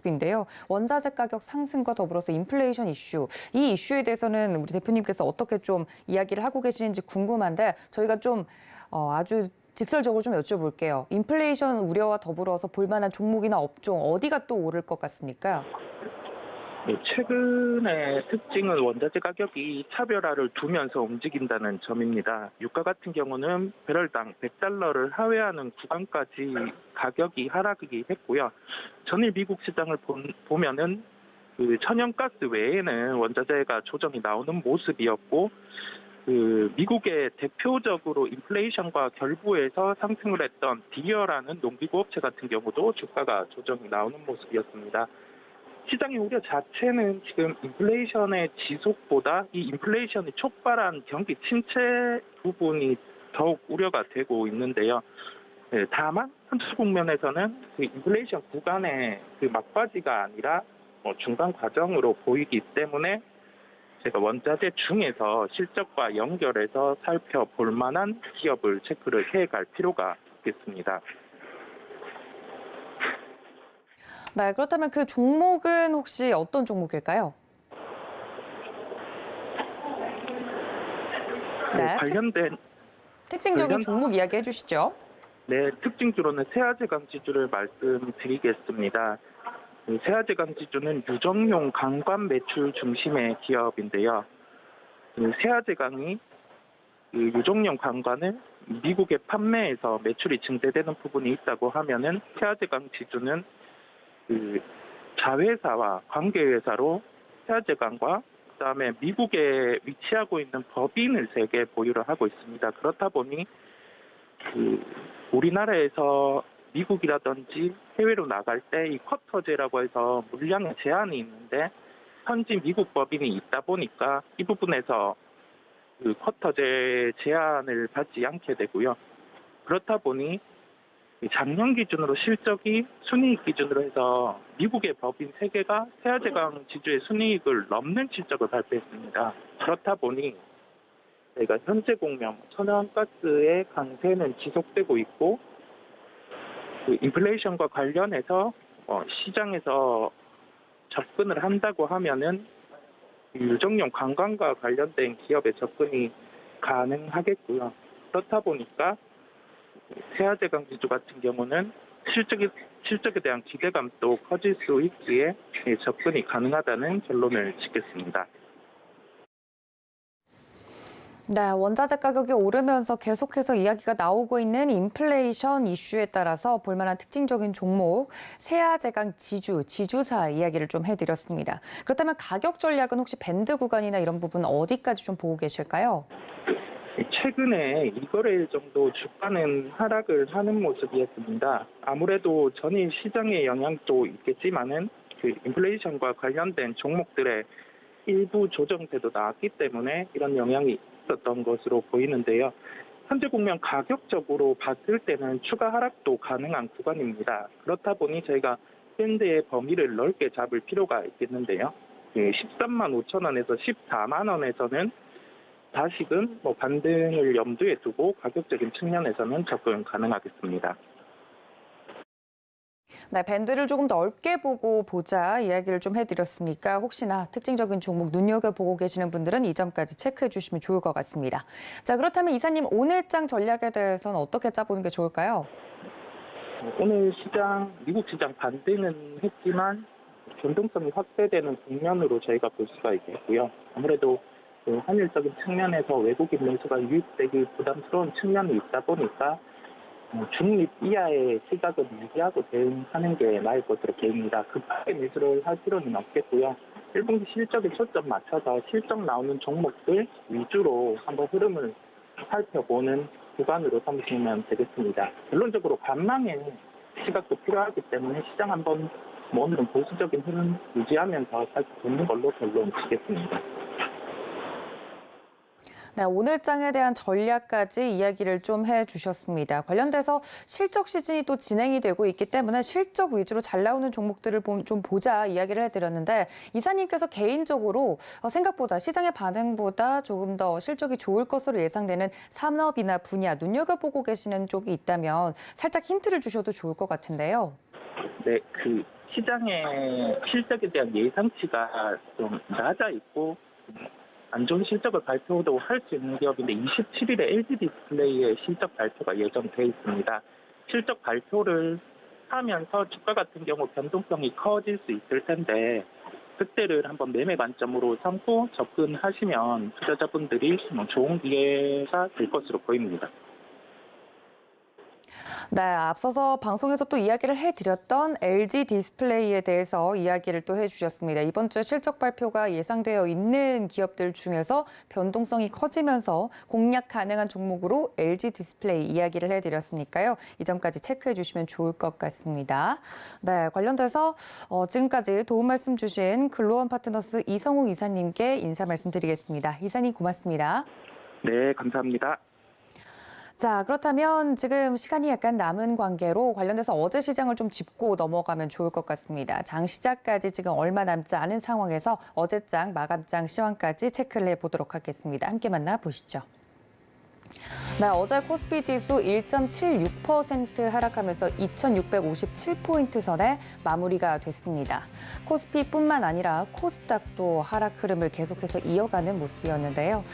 원자재 가격 상승과 더불어서 인플레이션 이슈, 이 이슈에 대해서는 우리 대표님께서 어떻게 좀 이야기를 하고 계시는지 궁금한데 저희가 좀 아주 직설적으로 좀 여쭤볼게요. 인플레이션 우려와 더불어서 볼만한 종목이나 업종 어디가 또 오를 것 같습니까? 최근의 특징은 원자재 가격이 차별화를 두면서 움직인다는 점입니다. 유가 같은 경우는 배럴당 $100를 하회하는 구간까지 가격이 하락이 했고요. 전일 미국 시장을 보면은 그 천연가스 외에는 원자재가 조정이 나오는 모습이었고, 그 미국의 대표적으로 인플레이션과 결부해서 상승을 했던 디어라는 농기구 업체 같은 경우도 주가가 조정이 나오는 모습이었습니다. 시장의 우려 자체는 지금 인플레이션의 지속보다 이 인플레이션이 촉발한 경기 침체 부분이 더욱 우려가 되고 있는데요. 다만 한국 국면에서는 그 인플레이션 구간의 그 막바지가 아니라 중간 과정으로 보이기 때문에 제가 원자재 중에서 실적과 연결해서 살펴볼 만한 기업을 체크를 해갈 필요가 있겠습니다. 네, 그렇다면 그 종목은 혹시 어떤 종목일까요? 네, 관련된 특징적인 종목 이야기해 주시죠. 네, 특징주로는 세아제강지주를 말씀드리겠습니다. 세아제강지주는 유정용 강관 매출 중심의 기업인데요. 세아제강이 유정용 강관을 미국에 판매해서 매출이 증대되는 부분이 있다고 하면은 세아제강지주는 그 자회사와 관계회사로 세아제강과 그다음에 미국에 위치하고 있는 법인을 3개 보유를 하고 있습니다. 그렇다 보니 우리나라에서 미국이라든지 해외로 나갈 때 이 쿼터제라고 해서 물량의 제한이 있는데 현지 미국 법인이 있다 보니까 이 부분에서 그 쿼터제 제한을 받지 않게 되고요. 그렇다 보니 작년 기준으로 실적이 순이익 기준으로 해서 미국의 법인 3개가 세아제강 지주의 순이익을 넘는 실적을 발표했습니다. 그렇다 보니 저희가 현재 공명 천연가스의 강세는 지속되고 있고 그 인플레이션과 관련해서 시장에서 접근을 한다고 하면은 유정용 관광과 관련된 기업의 접근이 가능하겠고요. 그렇다 보니까 세아제강 지주 같은 경우는 실적에 대한 기대감도 커질 수 있기에 접근이 가능하다는 결론을 짓겠습니다. 네, 원자재 가격이 오르면서 계속해서 이야기가 나오고 있는 인플레이션 이슈에 따라서 볼만한 특징적인 종목, 세아제강 지주사 이야기를 좀 해드렸습니다. 그렇다면 가격 전략은 혹시 밴드 구간이나 이런 부분 어디까지 좀 보고 계실까요? 최근에 2거래일 정도 주가는 하락을 하는 모습이었습니다. 아무래도 전일 시장의 영향도 있겠지만은 그 인플레이션과 관련된 종목들의 일부 조정세도 나왔기 때문에 이런 영향이 있었던 것으로 보이는데요. 현재 국면 가격적으로 봤을 때는 추가 하락도 가능한 구간입니다. 그렇다 보니 저희가 밴드의 범위를 넓게 잡을 필요가 있겠는데요. 13만 5천 원에서 14만 원에서는 다시금 반등을 염두에 두고 가격적인 측면에서는 접근 가능하겠습니다. 네, 밴드를 조금 넓게 보고 보자 이야기를 좀 해드렸으니까 혹시나 특징적인 종목 눈여겨보고 계시는 분들은 이 점까지 체크해 주시면 좋을 것 같습니다. 자, 그렇다면 이사님 오늘장 전략에 대해서는 어떻게 짜보는 게 좋을까요? 오늘 미국 시장 반등은 했지만 변동성이 확대되는 국면으로 저희가 볼 수가 있겠고요. 아무래도 한일적인 측면에서 외국인 매수가 유입되기 부담스러운 측면이 있다 보니까 중립 이하의 시각을 유지하고 대응하는 게 나을 것으로 보입니다. 급하게 매수를 할 필요는 없겠고요. 1분기 실적에 초점 맞춰서 실적 나오는 종목들 위주로 한번 흐름을 살펴보는 구간으로 삼으시면 되겠습니다. 결론적으로 관망의 시각도 필요하기 때문에 시장 한번 오늘은 보수적인 흐름 유지하면서 살펴보는 걸로 결론 지겠습니다. 네, 오늘 장에 대한 전략까지 이야기를 좀 해주셨습니다. 관련돼서 실적 시즌이 또 진행이 되고 있기 때문에 실적 위주로 잘 나오는 종목들을 좀 보자 이야기를 해드렸는데 이사님께서 개인적으로 생각보다 시장의 반응보다 조금 더 실적이 좋을 것으로 예상되는 산업이나 분야 눈여겨보고 계시는 쪽이 있다면 살짝 힌트를 주셔도 좋을 것 같은데요. 네, 시장의 실적에 대한 예상치가 좀 낮아 있고 안 좋은 실적을 발표도 할 수 있는 기업인데 27일에 LG 디스플레이의 실적 발표가 예정돼 있습니다. 실적 발표를 하면서 주가 같은 경우 변동성이 커질 수 있을 텐데 그때를 한번 매매 관점으로 삼고 접근하시면 투자자분들이 좋은 기회가 될 것으로 보입니다. 네, 앞서서 방송에서 또 이야기를 해드렸던 LG 디스플레이에 대해서 이야기를 또 해주셨습니다. 이번 주 실적 발표가 예상되어 있는 기업들 중에서 변동성이 커지면서 공략 가능한 종목으로 LG 디스플레이 이야기를 해드렸으니까요. 이 점까지 체크해 주시면 좋을 것 같습니다. 네, 관련돼서 지금까지 도움 말씀 주신 글로원 파트너스 이성욱 이사님께 인사 말씀드리겠습니다. 이사님 고맙습니다. 네, 감사합니다. 자, 그렇다면 지금 시간이 약간 남은 관계로 관련돼서 어제 시장을 좀 짚고 넘어가면 좋을 것 같습니다. 장 시작까지 지금 얼마 남지 않은 상황에서 어제장, 마감장 시황까지 체크를 해보도록 하겠습니다. 함께 만나보시죠. 네, 어제 코스피 지수 1.76% 하락하면서 2,657포인트 선에 마무리가 됐습니다. 코스피뿐만 아니라 코스닥도 하락 흐름을 계속해서 이어가는 모습이었는데요.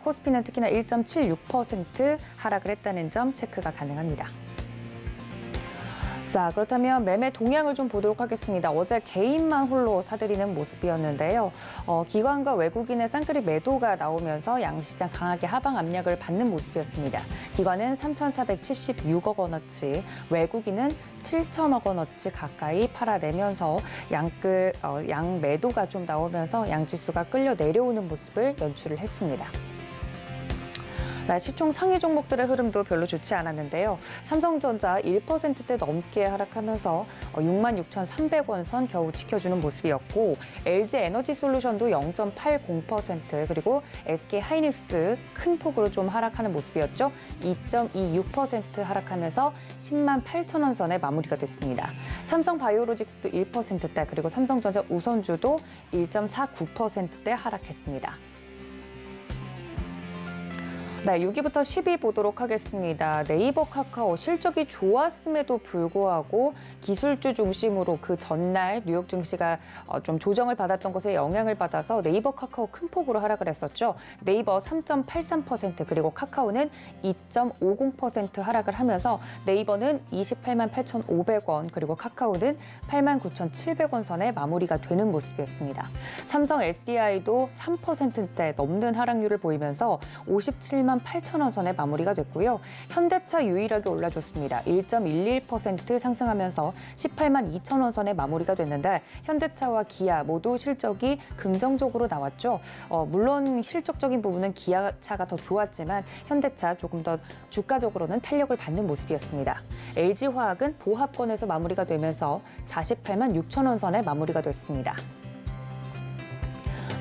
코스피는 특히나 1.76% 하락을 했다는 점 체크가 가능합니다. 자, 그렇다면 매매 동향을 좀 보도록 하겠습니다. 어제 개인만 홀로 사들이는 모습이었는데요. 기관과 외국인의 쌍끌이 매도가 나오면서 양시장 강하게 하방 압력을 받는 모습이었습니다. 기관은 3,476억 원어치, 외국인은 7천억 원어치 가까이 팔아내면서 양 매도가 좀 나오면서 양지수가 끌려 내려오는 모습을 연출을 했습니다. 네, 시총 상위 종목들의 흐름도 별로 좋지 않았는데요. 삼성전자 1%대 넘게 하락하면서 66,300원 선 겨우 지켜주는 모습이었고 LG 에너지솔루션도 0.80% 그리고 SK 하이닉스 큰 폭으로 좀 하락하는 모습이었죠. 2.26% 하락하면서 10만 8천원 선에 마무리가 됐습니다. 삼성바이오로직스도 1%대 그리고 삼성전자 우선주도 1.49%대 하락했습니다. 네, 6위부터 10위 보도록 하겠습니다. 네이버 카카오 실적이 좋았음에도 불구하고 기술주 중심으로 그 전날 뉴욕 증시가 좀 조정을 받았던 것에 영향을 받아서 네이버 카카오 큰 폭으로 하락을 했었죠. 네이버 3.83% 그리고 카카오는 2.50% 하락을 하면서 네이버는 28만 8,500원 그리고 카카오는 8만 9,700원 선에 마무리가 되는 모습이었습니다. 삼성 SDI도 3%대 넘는 하락률을 보이면서 57만 8천원 선에 마무리가 됐고요. 현대차 유일하게 올라줬습니다. 1.11% 상승하면서 18만 2천원 선에 마무리가 됐는데 현대차와 기아 모두 실적이 긍정적으로 나왔죠. 물론 실적적인 부분은 기아차가 더 좋았지만 현대차 조금 더 주가적으로는 탄력을 받는 모습이었습니다. LG화학은 보합권에서 마무리가 되면서 48만 6천원 선에 마무리가 됐습니다.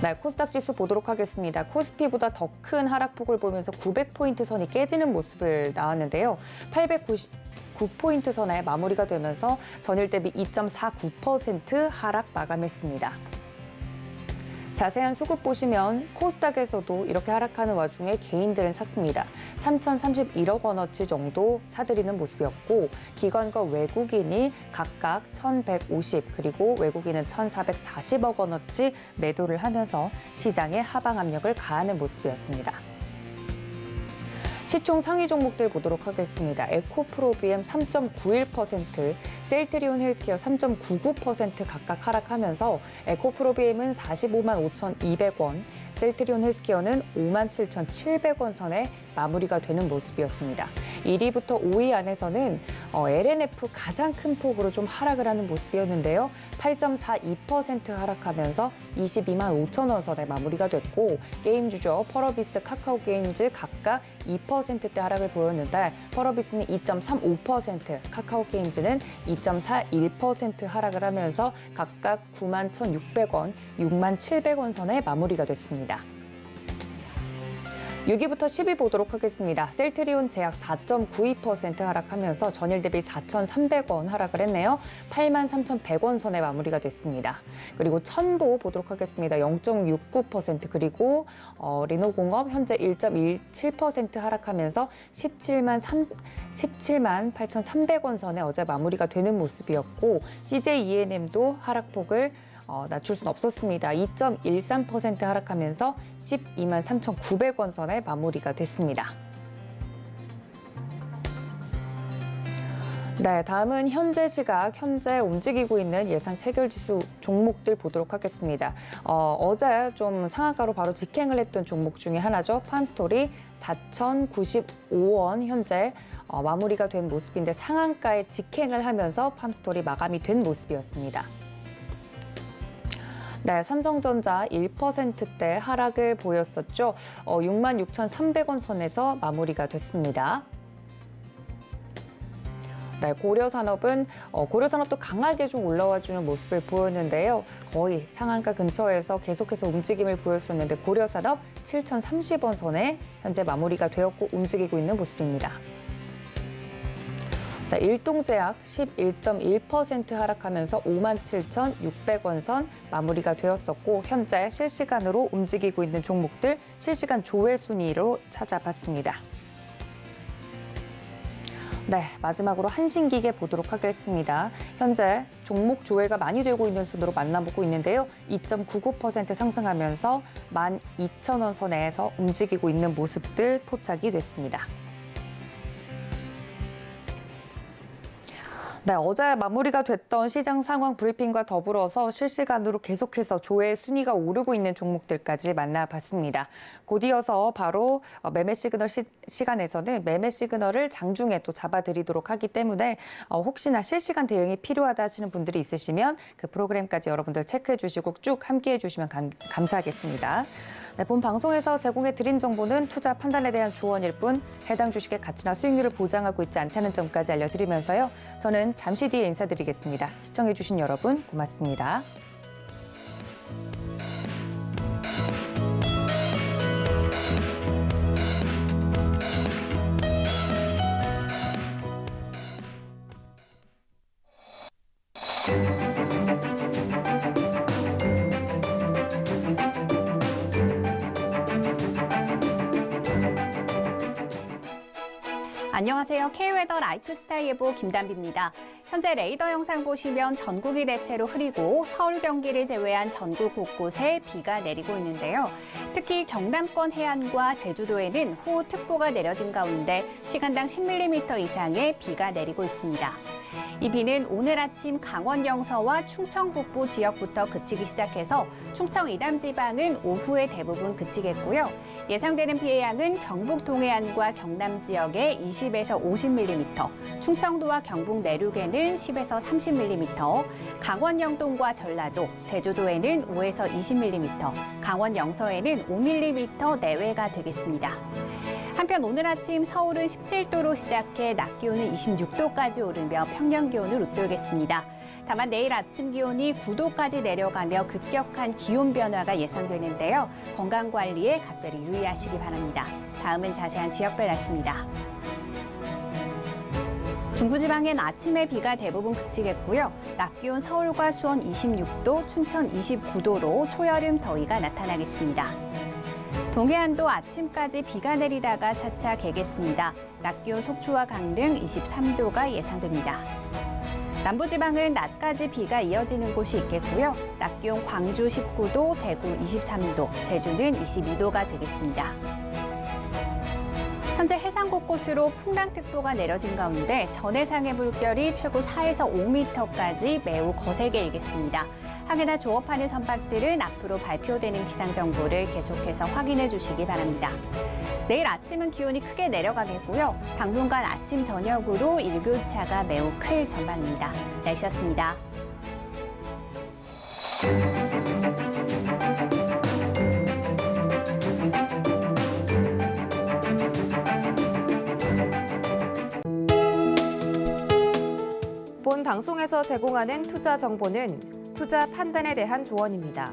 네, 코스닥 지수 보도록 하겠습니다. 코스피보다 더 큰 하락폭을 보면서 900포인트 선이 깨지는 모습을 나왔는데요. 899포인트 선에 마무리가 되면서 전일 대비 2.49% 하락 마감했습니다. 자세한 수급 보시면 코스닥에서도 이렇게 하락하는 와중에 개인들은 샀습니다. 3,031억 원어치 정도 사들이는 모습이었고 기관과 외국인이 각각 1,150 그리고 외국인은 1,440억 원어치 매도를 하면서 시장에 하방 압력을 가하는 모습이었습니다. 시총 상위 종목들 보도록 하겠습니다. 에코프로비엠 3.91%, 셀트리온 헬스케어 3.99% 각각 하락하면서 에코프로비엠은 45만 5,200원, 셀트리온 헬스케어는 57,700원 선에 마무리가 되는 모습이었습니다. 1위부터 5위 안에서는 LNF 가장 큰 폭으로 좀 하락을 하는 모습이었는데요. 8.42% 하락하면서 22만 5천 원 선에 마무리가 됐고 게임주죠. 펄어비스, 카카오게임즈 각각 2%대 하락을 보였는데 펄어비스는 2.35%, 카카오게임즈는 2.41% 하락을 하면서 각각 9만 1,600원, 6만 700원 선에 마무리가 됐습니다. 6위부터 10위 보도록 하겠습니다. 셀트리온 제약 4.92% 하락하면서 전일 대비 4,300원 하락을 했네요. 83,100원 선에 마무리가 됐습니다. 그리고 천보 보도록 하겠습니다. 0.69% 그리고 리노공업 현재 1.17% 하락하면서 17만 8,300원 선에 어제 마무리가 되는 모습이었고 CJ ENM도 하락폭을 낮출 수는 없었습니다. 2.13% 하락하면서 12만 3,900원 선에 마무리가 됐습니다. 네, 다음은 현재 시각, 현재 움직이고 있는 예상 체결지수 종목들 보도록 하겠습니다. 어제 좀 상한가로 바로 직행을 했던 종목 중에 하나죠. 팜스토리 4,095원 현재 마무리가 된 모습인데 상한가에 직행을 하면서 팜스토리 마감이 된 모습이었습니다. 네, 삼성전자 1%대 하락을 보였었죠. 66,300원 선에서 마무리가 됐습니다. 네, 고려산업도 강하게 좀 올라와주는 모습을 보였는데요. 거의 상한가 근처에서 계속해서 움직임을 보였었는데 고려산업 7,030원 선에 현재 마무리가 되었고 움직이고 있는 모습입니다. 네, 일동제약 11.1% 하락하면서 57,600원 선 마무리가 되었었고 현재 실시간으로 움직이고 있는 종목들 실시간 조회 순위로 찾아봤습니다. 네, 마지막으로 한신기계 보도록 하겠습니다. 현재 종목 조회가 많이 되고 있는 순으로 만나보고 있는데요. 2.99% 상승하면서 12,000원 선에서 움직이고 있는 모습들 포착이 됐습니다. 네, 어제 마무리가 됐던 시장 상황 브리핑과 더불어서 실시간으로 계속해서 조회 순위가 오르고 있는 종목들까지 만나봤습니다. 곧 이어서 바로 매매 시그널 시간에서는 매매 시그널을 장중에 또 잡아드리도록 하기 때문에 혹시나 실시간 대응이 필요하다 하시는 분들이 있으시면 그 프로그램까지 여러분들 체크해 주시고 쭉 함께해 주시면 감사하겠습니다. 네, 본 방송에서 제공해드린 정보는 투자 판단에 대한 조언일 뿐 해당 주식의 가치나 수익률을 보장하고 있지 않다는 점까지 알려드리면서요. 저는 잠시 뒤에 인사드리겠습니다. 시청해주신 여러분 고맙습니다. 안녕하세요. K웨더 라이프스타일 예보 김단비입니다. 현재 레이더 영상 보시면 전국이 대체로 흐리고 서울, 경기를 제외한 전국 곳곳에 비가 내리고 있는데요. 특히 경남권 해안과 제주도에는 호우특보가 내려진 가운데 시간당 10mm 이상의 비가 내리고 있습니다. 이 비는 오늘 아침 강원 영서와 충청 북부 지역부터 그치기 시작해서 충청 이남 지방은 오후에 대부분 그치겠고요. 예상되는 비의 양은 경북 동해안과 경남 지역에 20에서 50mm, 충청도와 경북 내륙에는 10에서 30mm, 강원 영동과 전라도, 제주도에는 5에서 20mm, 강원 영서에는 5mm 내외가 되겠습니다. 한편 오늘 아침 서울은 17도로 시작해 낮 기온은 26도까지 오르며 평년 기온을 웃돌겠습니다. 다만 내일 아침 기온이 9도까지 내려가며 급격한 기온 변화가 예상되는데요. 건강관리에 각별히 유의하시기 바랍니다. 다음은 자세한 지역별 날씨입니다. 중부지방엔 아침에 비가 대부분 그치겠고요. 낮 기온 서울과 수원 26도, 춘천 29도로 초여름 더위가 나타나겠습니다. 동해안도 아침까지 비가 내리다가 차차 개겠습니다. 낮 기온 속초와 강릉 23도가 예상됩니다. 남부지방은 낮까지 비가 이어지는 곳이 있겠고요. 낮 기온 광주 19도, 대구 23도, 제주는 22도가 되겠습니다. 현재 해상 곳곳으로 풍랑특보가 내려진 가운데 전해상의 물결이 최고 4에서 5m까지 매우 거세게 일겠습니다. 항해나 조업하는 선박들은 앞으로 발표되는 기상 정보를 계속해서 확인해 주시기 바랍니다. 내일 아침은 기온이 크게 내려가겠고요. 당분간 아침 저녁으로 일교차가 매우 클 전망입니다. 날씨였습니다. 본 방송에서 제공하는 투자 정보는 투자 판단에 대한 조언입니다.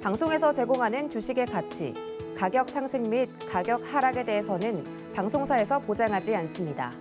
방송에서 제공하는 주식의 가치, 가격 상승 및 가격 하락에 대해서는 방송사에서 보장하지 않습니다.